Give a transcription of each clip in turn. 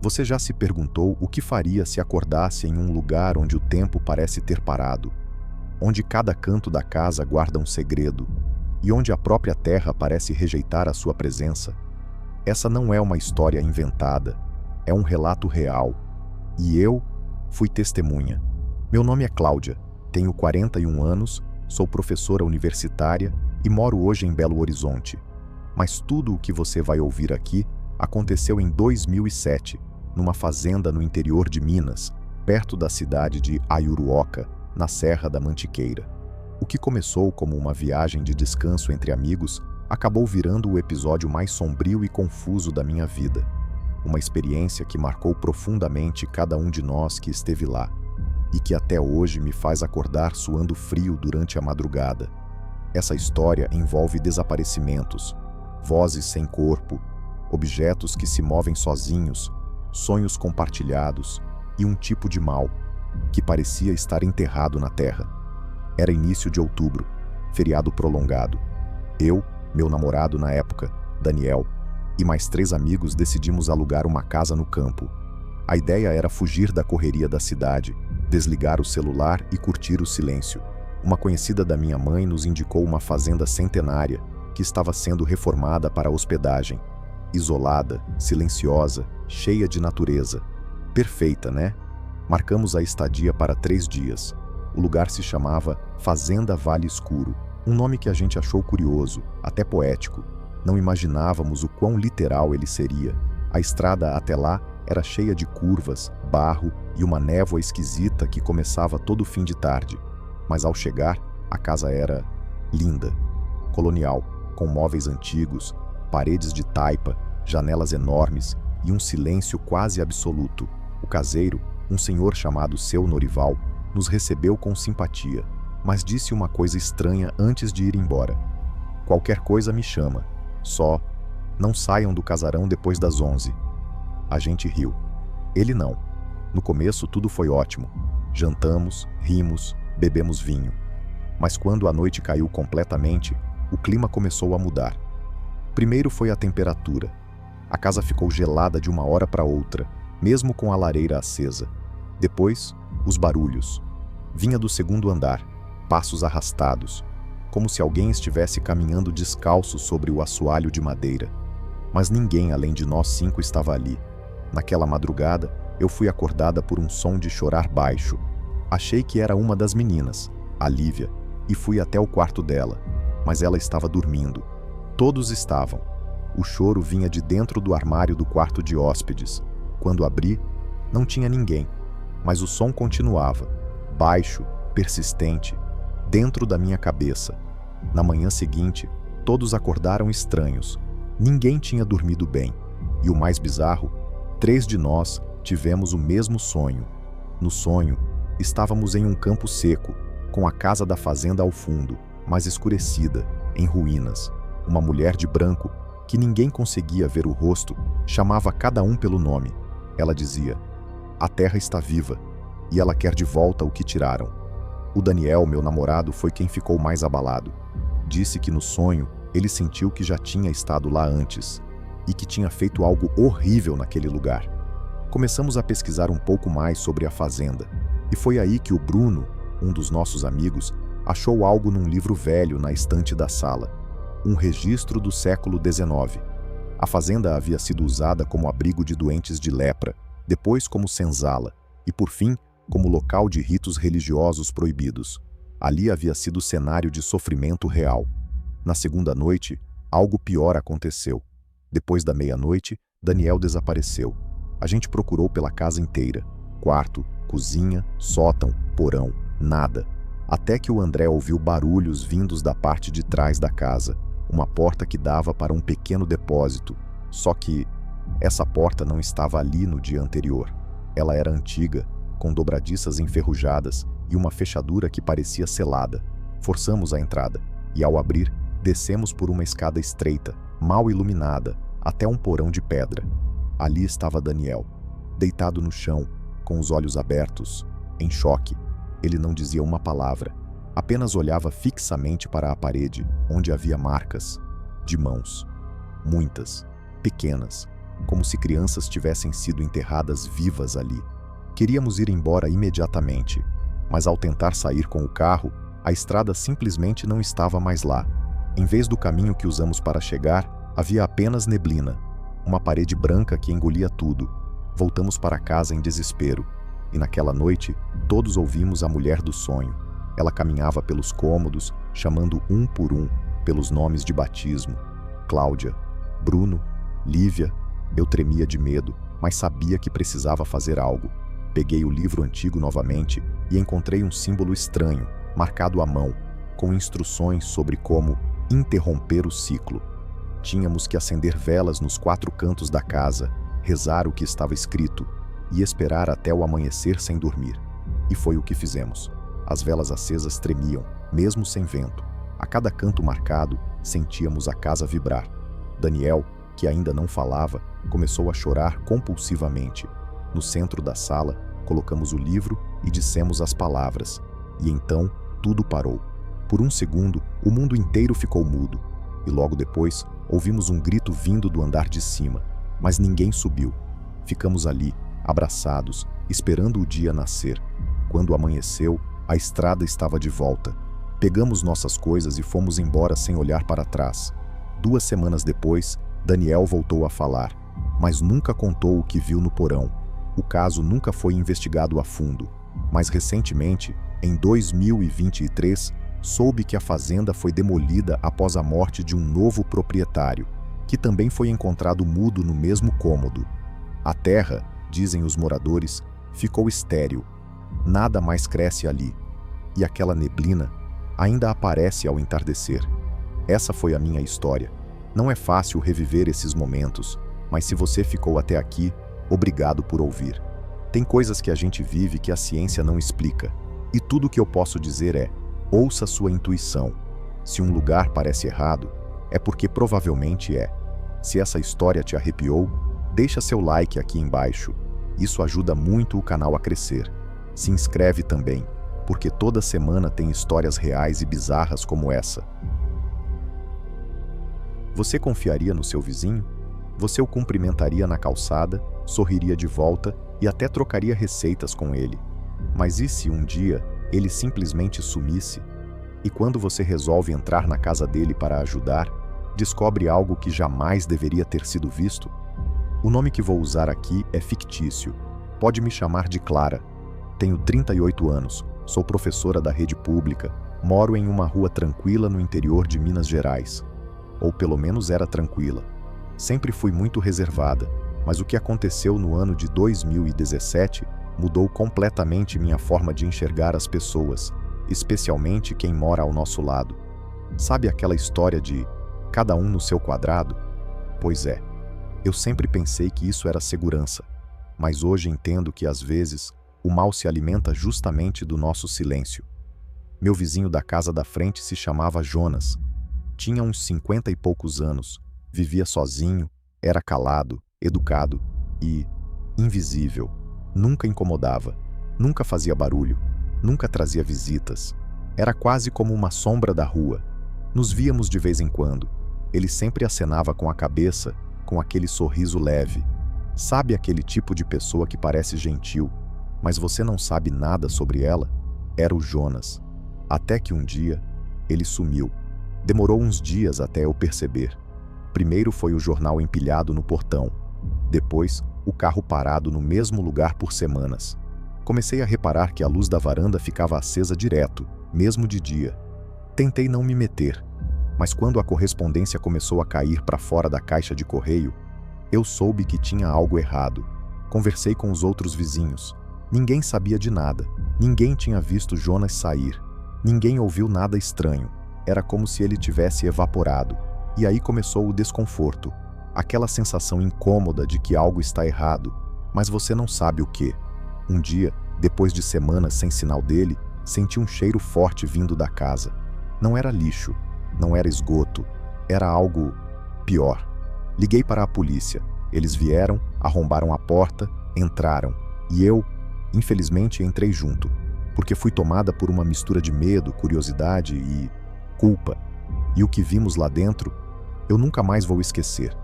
Você já se perguntou o que faria se acordasse em um lugar onde o tempo parece ter parado, onde cada canto da casa guarda um segredo e onde a própria terra parece rejeitar a sua presença? Essa não é uma história inventada, é um relato real. E eu fui testemunha. Meu nome é Cláudia, tenho 41 anos, sou professora universitária e moro hoje em Belo Horizonte. Mas tudo o que você vai ouvir aqui aconteceu em 2007, numa fazenda no interior de Minas, perto da cidade de Ayuruoca, na Serra da Mantiqueira. O que começou como uma viagem de descanso entre amigos acabou virando o episódio mais sombrio e confuso da minha vida. Uma experiência que marcou profundamente cada um de nós que esteve lá e que até hoje me faz acordar suando frio durante a madrugada. Essa história envolve desaparecimentos, vozes sem corpo, objetos que se movem sozinhos, sonhos compartilhados e um tipo de mal que parecia estar enterrado na terra. Era início de outubro, feriado prolongado. Eu, meu namorado na época, Daniel, e mais 3 amigos decidimos alugar uma casa no campo. A ideia era fugir da correria da cidade, desligar o celular e curtir o silêncio. Uma conhecida da minha mãe nos indicou uma fazenda centenária que estava sendo reformada para hospedagem. Isolada, silenciosa, cheia de natureza. Perfeita, né? Marcamos a estadia para 3 dias. O lugar se chamava Fazenda Vale Escuro, um nome que a gente achou curioso, até poético. Não imaginávamos o quão literal ele seria. A estrada até lá era cheia de curvas, barro e uma névoa esquisita que começava todo fim de tarde. Mas ao chegar, a casa era linda, colonial, com móveis antigos, paredes de taipa, janelas enormes e um silêncio quase absoluto. O caseiro, um senhor chamado Seu Norival, nos recebeu com simpatia, mas disse uma coisa estranha antes de ir embora. Qualquer coisa me chama, só não saiam do casarão depois das 11. A gente riu. Ele não. No começo tudo foi ótimo. Jantamos, rimos, bebemos vinho. Mas quando a noite caiu completamente, o clima começou a mudar. Primeiro foi a temperatura. A casa ficou gelada de uma hora para outra, mesmo com a lareira acesa. Depois, os barulhos. Vinha do segundo andar, passos arrastados, como se alguém estivesse caminhando descalço sobre o assoalho de madeira. Mas ninguém além de nós 5 estava ali. Naquela madrugada, eu fui acordada por um som de chorar baixo. Achei que era uma das meninas, a Lívia, e fui até o quarto dela, mas ela estava dormindo. Todos estavam. O choro vinha de dentro do armário do quarto de hóspedes. Quando abri, não tinha ninguém, mas o som continuava, baixo, persistente, dentro da minha cabeça. Na manhã seguinte, todos acordaram estranhos. Ninguém tinha dormido bem. E o mais bizarro, 3 de nós tivemos o mesmo sonho. No sonho, estávamos em um campo seco, com a casa da fazenda ao fundo, mas escurecida, em ruínas. Uma mulher de branco, que ninguém conseguia ver o rosto, chamava cada um pelo nome. Ela dizia: "A terra está viva, e ela quer de volta o que tiraram." O Daniel, meu namorado, foi quem ficou mais abalado. Disse que no sonho ele sentiu que já tinha estado lá antes e que tinha feito algo horrível naquele lugar. Começamos a pesquisar um pouco mais sobre a fazenda, e foi aí que o Bruno, um dos nossos amigos, achou algo num livro velho na estante da sala. Um registro do século XIX. A fazenda havia sido usada como abrigo de doentes de lepra, depois como senzala, e por fim, como local de ritos religiosos proibidos. Ali havia sido cenário de sofrimento real. Na segunda noite, algo pior aconteceu. Depois da meia-noite, Daniel desapareceu. A gente procurou pela casa inteira. Quarto, cozinha, sótão, porão, nada. Até que o André ouviu barulhos vindos da parte de trás da casa. Uma porta que dava para um pequeno depósito. Só que essa porta não estava ali no dia anterior. Ela era antiga, com dobradiças enferrujadas e uma fechadura que parecia selada. Forçamos a entrada, e ao abrir, descemos por uma escada estreita, mal iluminada, até um porão de pedra. Ali estava Daniel, deitado no chão, com os olhos abertos, em choque. Ele não dizia uma palavra, apenas olhava fixamente para a parede, onde havia marcas de mãos. Muitas, pequenas, como se crianças tivessem sido enterradas vivas ali. Queríamos ir embora imediatamente, mas ao tentar sair com o carro, a estrada simplesmente não estava mais lá. Em vez do caminho que usamos para chegar, havia apenas neblina, uma parede branca que engolia tudo. Voltamos para casa em desespero, e naquela noite, todos ouvimos a mulher do sonho. Ela caminhava pelos cômodos, chamando um por um, pelos nomes de batismo. Cláudia, Bruno, Lívia. Eu tremia de medo, mas sabia que precisava fazer algo. Peguei o livro antigo novamente e encontrei um símbolo estranho, marcado à mão, com instruções sobre como interromper o ciclo. Tínhamos que acender velas nos 4 cantos da casa, rezar o que estava escrito e esperar até o amanhecer sem dormir. E foi o que fizemos. As velas acesas tremiam, mesmo sem vento. A cada canto marcado, sentíamos a casa vibrar. Daniel, que ainda não falava, começou a chorar compulsivamente. No centro da sala, colocamos o livro e dissemos as palavras. E então, tudo parou. Por um segundo, o mundo inteiro ficou mudo. E logo depois, ouvimos um grito vindo do andar de cima. Mas ninguém subiu. Ficamos ali, abraçados, esperando o dia nascer. Quando amanheceu, a estrada estava de volta. Pegamos nossas coisas e fomos embora sem olhar para trás. 2 semanas depois, Daniel voltou a falar, mas nunca contou o que viu no porão. O caso nunca foi investigado a fundo, mas recentemente, em 2023, soube que a fazenda foi demolida após a morte de um novo proprietário, que também foi encontrado mudo no mesmo cômodo. A terra, dizem os moradores, ficou estéril. Nada mais cresce ali. E aquela neblina ainda aparece ao entardecer. Essa foi a minha história. Não é fácil reviver esses momentos, mas se você ficou até aqui, obrigado por ouvir. Tem coisas que a gente vive que a ciência não explica. E tudo que eu posso dizer é: ouça sua intuição. Se um lugar parece errado, é porque provavelmente é. Se essa história te arrepiou, deixa seu like aqui embaixo. Isso ajuda muito o canal a crescer. Se inscreve também, porque toda semana tem histórias reais e bizarras como essa. Você confiaria no seu vizinho? Você o cumprimentaria na calçada, sorriria de volta e até trocaria receitas com ele. Mas e se um dia ele simplesmente sumisse? E quando você resolve entrar na casa dele para ajudar, descobre algo que jamais deveria ter sido visto? O nome que vou usar aqui é fictício. Pode me chamar de Clara. Tenho 38 anos, sou professora da rede pública, moro em uma rua tranquila no interior de Minas Gerais. Ou pelo menos era tranquila. Sempre fui muito reservada, mas o que aconteceu no ano de 2017 mudou completamente minha forma de enxergar as pessoas, especialmente quem mora ao nosso lado. Sabe aquela história de cada um no seu quadrado? Pois é, eu sempre pensei que isso era segurança, mas hoje entendo que às vezes o mal se alimenta justamente do nosso silêncio. Meu vizinho da casa da frente se chamava Jonas. Tinha uns 50 e poucos anos, vivia sozinho, era calado, educado e invisível. Nunca incomodava, nunca fazia barulho, nunca trazia visitas. Era quase como uma sombra da rua. Nos víamos de vez em quando. Ele sempre acenava com a cabeça, com aquele sorriso leve. Sabe aquele tipo de pessoa que parece gentil, mas você não sabe nada sobre ela? Era o Jonas. Até que um dia, ele sumiu. Demorou uns dias até eu perceber. Primeiro foi o jornal empilhado no portão. Depois, o carro parado no mesmo lugar por semanas. Comecei a reparar que a luz da varanda ficava acesa direto, mesmo de dia. Tentei não me meter, mas quando a correspondência começou a cair para fora da caixa de correio, eu soube que tinha algo errado. Conversei com os outros vizinhos. Ninguém sabia de nada. Ninguém tinha visto Jonas sair. Ninguém ouviu nada estranho. Era como se ele tivesse evaporado. E aí começou o desconforto. Aquela sensação incômoda de que algo está errado, mas você não sabe o quê. Um dia, depois de semanas sem sinal dele, senti um cheiro forte vindo da casa. Não era lixo, não era esgoto, era algo pior. Liguei para a polícia. Eles vieram, arrombaram a porta, entraram. E eu, infelizmente, entrei junto, porque fui tomada por uma mistura de medo, curiosidade e culpa. E o que vimos lá dentro, eu nunca mais vou esquecer.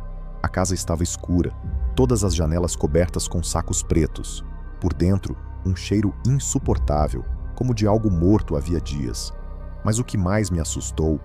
A casa estava escura, Todas as janelas cobertas com sacos pretos. Por dentro, um cheiro insuportável, como de algo morto havia dias. Mas o que mais me assustou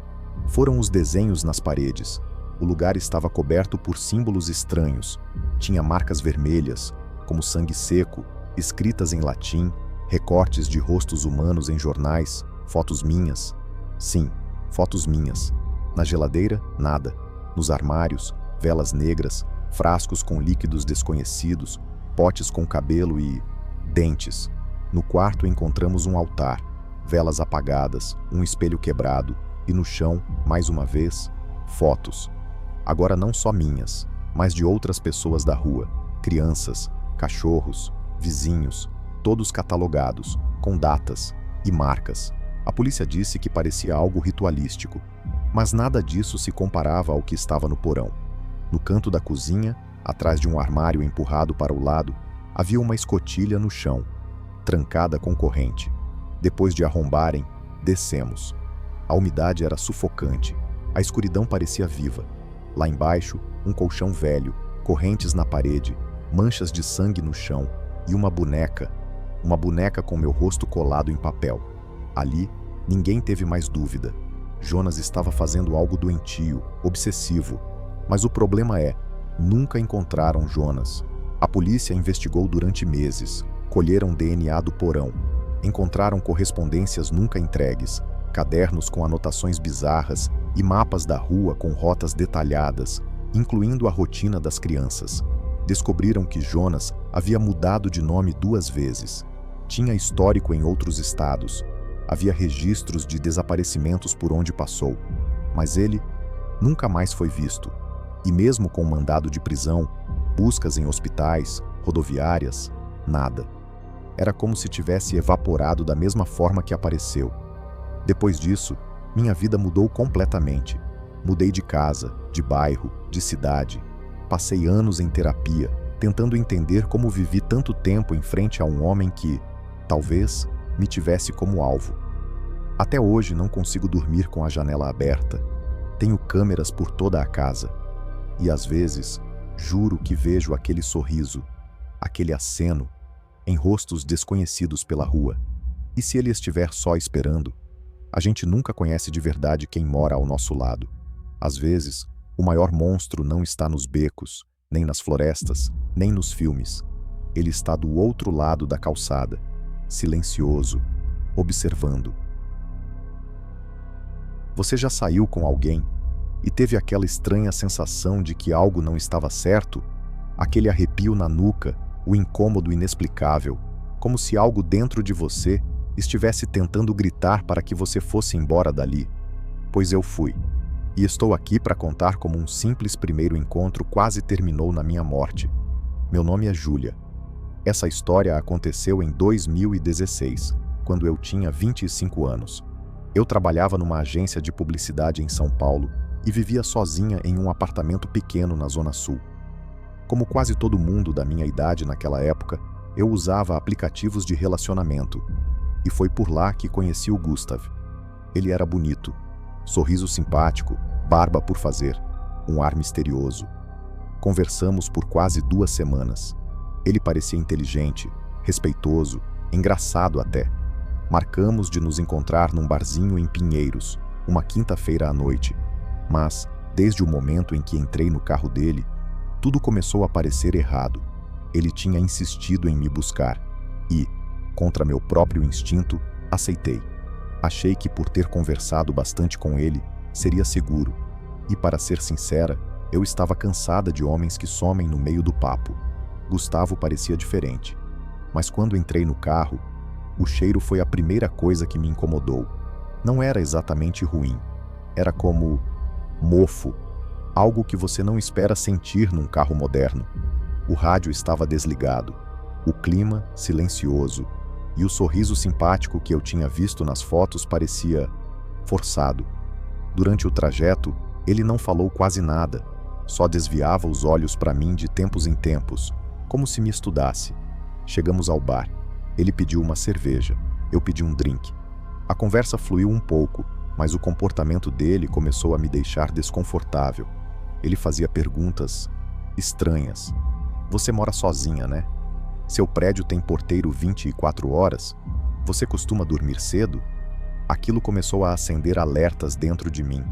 foram os desenhos nas paredes. O lugar estava coberto por símbolos estranhos. Tinha marcas vermelhas, como sangue seco, escritas em latim, recortes de rostos humanos em jornais, fotos minhas. Sim, fotos minhas. Na geladeira, nada. Nos armários, velas negras, frascos com líquidos desconhecidos, potes com cabelo e dentes. No quarto encontramos um altar, velas apagadas, um espelho quebrado e no chão, mais uma vez, fotos. Agora não só minhas, mas de outras pessoas da rua, crianças, cachorros, vizinhos, todos catalogados, com datas e marcas. A polícia disse que parecia algo ritualístico, mas nada disso se comparava ao que estava no porão. No canto da cozinha, atrás de um armário empurrado para o lado, havia uma escotilha no chão, trancada com corrente. Depois de arrombarem, descemos. A umidade era sufocante, a escuridão parecia viva. Lá embaixo, um colchão velho, correntes na parede, manchas de sangue no chão e uma boneca com meu rosto colado em papel. Ali, ninguém teve mais dúvida. Jonas estava fazendo algo doentio, obsessivo. Mas o problema é, nunca encontraram Jonas. A polícia investigou durante meses, colheram DNA do porão, encontraram correspondências nunca entregues, cadernos com anotações bizarras e mapas da rua com rotas detalhadas, incluindo a rotina das crianças. Descobriram que Jonas havia mudado de nome 2 vezes. Tinha histórico em outros estados. Havia registros de desaparecimentos por onde passou. Mas ele nunca mais foi visto. E mesmo com mandado de prisão, buscas em hospitais, rodoviárias, nada. Era como se tivesse evaporado da mesma forma que apareceu. Depois disso, minha vida mudou completamente. Mudei de casa, de bairro, de cidade. Passei anos em terapia, tentando entender como vivi tanto tempo em frente a um homem que, talvez, me tivesse como alvo. Até hoje não consigo dormir com a janela aberta. Tenho câmeras por toda a casa. E às vezes, juro que vejo aquele sorriso, aquele aceno, em rostos desconhecidos pela rua. E se ele estiver só esperando? A gente nunca conhece de verdade quem mora ao nosso lado. Às vezes, o maior monstro não está nos becos, nem nas florestas, nem nos filmes. Ele está do outro lado da calçada, silencioso, observando. Você já saiu com alguém e teve aquela estranha sensação de que algo não estava certo? Aquele arrepio na nuca, o incômodo inexplicável, como se algo dentro de você estivesse tentando gritar para que você fosse embora dali. Pois eu fui. E estou aqui para contar como um simples primeiro encontro quase terminou na minha morte. Meu nome é Júlia. Essa história aconteceu em 2016, quando eu tinha 25 anos. Eu trabalhava numa agência de publicidade em São Paulo e vivia sozinha em um apartamento pequeno na Zona Sul. Como quase todo mundo da minha idade naquela época, eu usava aplicativos de relacionamento. E foi por lá que conheci o Gustav. Ele era bonito, sorriso simpático, barba por fazer, um ar misterioso. Conversamos por quase 2 semanas. Ele parecia inteligente, respeitoso, engraçado até. Marcamos de nos encontrar num barzinho em Pinheiros, uma quinta-feira à noite. Mas, desde o momento em que entrei no carro dele, tudo começou a parecer errado. Ele tinha insistido em me buscar e, contra meu próprio instinto, aceitei. Achei que por ter conversado bastante com ele, seria seguro. E para ser sincera, eu estava cansada de homens que somem no meio do papo. Gustavo parecia diferente. Mas quando entrei no carro, o cheiro foi a primeira coisa que me incomodou. Não era exatamente ruim. Era como mofo, algo que você não espera sentir num carro moderno. O rádio estava desligado, o clima silencioso, e o sorriso simpático que eu tinha visto nas fotos parecia forçado. Durante o trajeto, ele não falou quase nada, só desviava os olhos para mim de tempos em tempos, como se me estudasse. Chegamos ao bar. Ele pediu uma cerveja, eu pedi um drink. A conversa fluiu um pouco, mas o comportamento dele começou a me deixar desconfortável. Ele fazia perguntas estranhas. Você mora sozinha, né? Seu prédio tem porteiro 24 horas? Você costuma dormir cedo? Aquilo começou a acender alertas dentro de mim.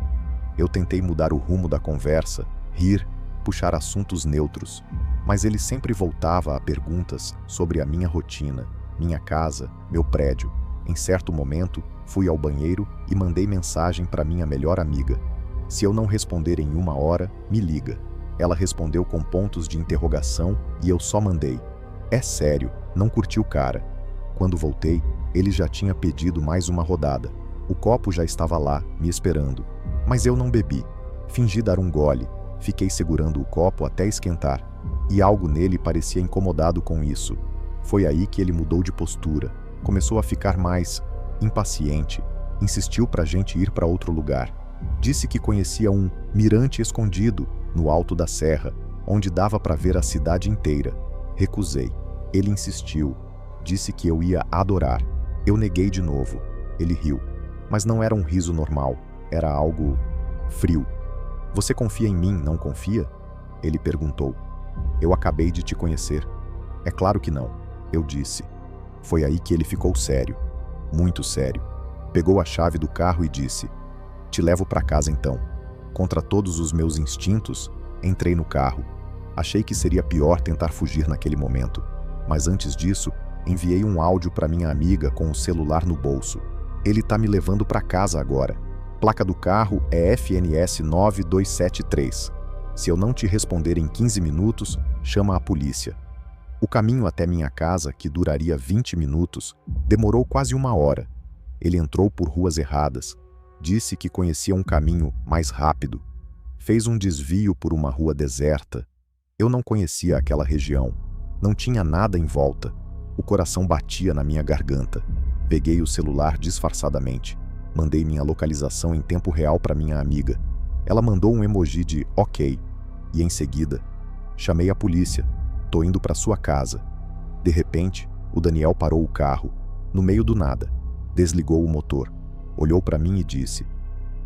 Eu tentei mudar o rumo da conversa, rir, puxar assuntos neutros, mas ele sempre voltava a perguntas sobre a minha rotina, minha casa, meu prédio. Em certo momento, fui ao banheiro e mandei mensagem para minha melhor amiga. Se eu não responder em 1 hora, me liga. Ela respondeu com pontos de interrogação e eu só mandei: é sério, não curti o cara. Quando voltei, ele já tinha pedido mais uma rodada. O copo já estava lá, me esperando. Mas eu não bebi. Fingi dar um gole. Fiquei segurando o copo até esquentar. E algo nele parecia incomodado com isso. Foi aí que ele mudou de postura. Começou a ficar mais impaciente. Insistiu pra gente ir para outro lugar. Disse que conhecia um mirante escondido no alto da serra, onde dava para ver a cidade inteira. Recusei. Ele insistiu. Disse que eu ia adorar. Eu neguei de novo. Ele riu. Mas não era um riso normal. Era algo frio. Você confia em mim, não confia? Ele perguntou. Eu acabei de te conhecer. É claro que não, eu disse. Foi aí que ele ficou sério. Muito sério. Pegou a chave do carro e disse: te levo para casa então. Contra todos os meus instintos, entrei no carro. Achei que seria pior tentar fugir naquele momento. Mas antes disso, enviei um áudio para minha amiga com o celular no bolso. Ele tá me levando para casa agora. Placa do carro é FNS 9273. Se eu não te responder em 15 minutos, chama a polícia. O caminho até minha casa, que duraria 20 minutos, demorou quase 1 hora. Ele entrou por ruas erradas. Disse que conhecia um caminho mais rápido. Fez um desvio por uma rua deserta. Eu não conhecia aquela região. Não tinha nada em volta. O coração batia na minha garganta. Peguei o celular disfarçadamente. Mandei minha localização em tempo real para minha amiga. Ela mandou um emoji de ok. E em seguida, chamei a polícia. Tô indo para sua casa. De repente, o Daniel parou o carro, no meio do nada. Desligou o motor. Olhou para mim e disse: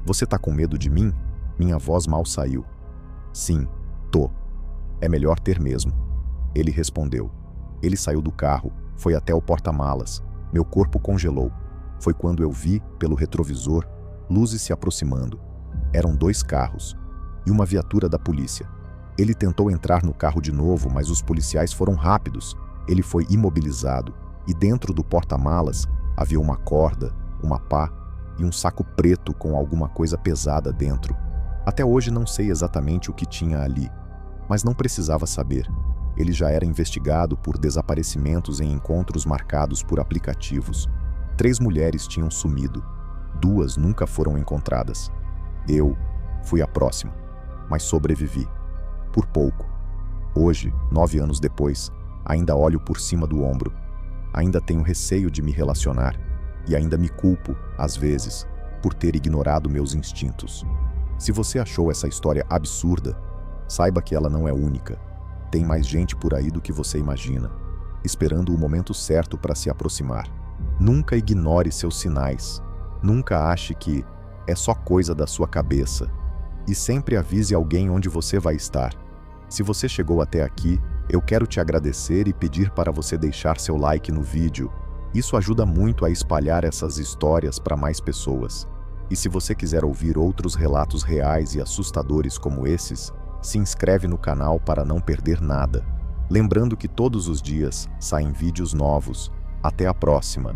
você tá com medo de mim? Minha voz mal saiu. Sim, tô. É melhor ter mesmo. Ele respondeu. Ele saiu do carro, foi até o porta-malas. Meu corpo congelou. Foi quando eu vi, pelo retrovisor, luzes se aproximando. Eram 2 carros e uma viatura da polícia. Ele tentou entrar no carro de novo, mas os policiais foram rápidos. Ele foi imobilizado e dentro do porta-malas havia uma corda, uma pá e um saco preto com alguma coisa pesada dentro. Até hoje não sei exatamente o que tinha ali, mas não precisava saber. Ele já era investigado por desaparecimentos em encontros marcados por aplicativos. 3 mulheres tinham sumido. 2 nunca foram encontradas. Eu fui a próxima, mas sobrevivi. Por pouco. Hoje, 9 anos depois, ainda olho por cima do ombro. Ainda tenho receio de me relacionar. E ainda me culpo, às vezes, por ter ignorado meus instintos. Se você achou essa história absurda, saiba que ela não é única. Tem mais gente por aí do que você imagina, esperando o momento certo para se aproximar. Nunca ignore seus sinais. Nunca ache que é só coisa da sua cabeça. E sempre avise alguém onde você vai estar. Se você chegou até aqui, eu quero te agradecer e pedir para você deixar seu like no vídeo. Isso ajuda muito a espalhar essas histórias para mais pessoas. E se você quiser ouvir outros relatos reais e assustadores como esses, se inscreve no canal para não perder nada. Lembrando que todos os dias saem vídeos novos. Até a próxima!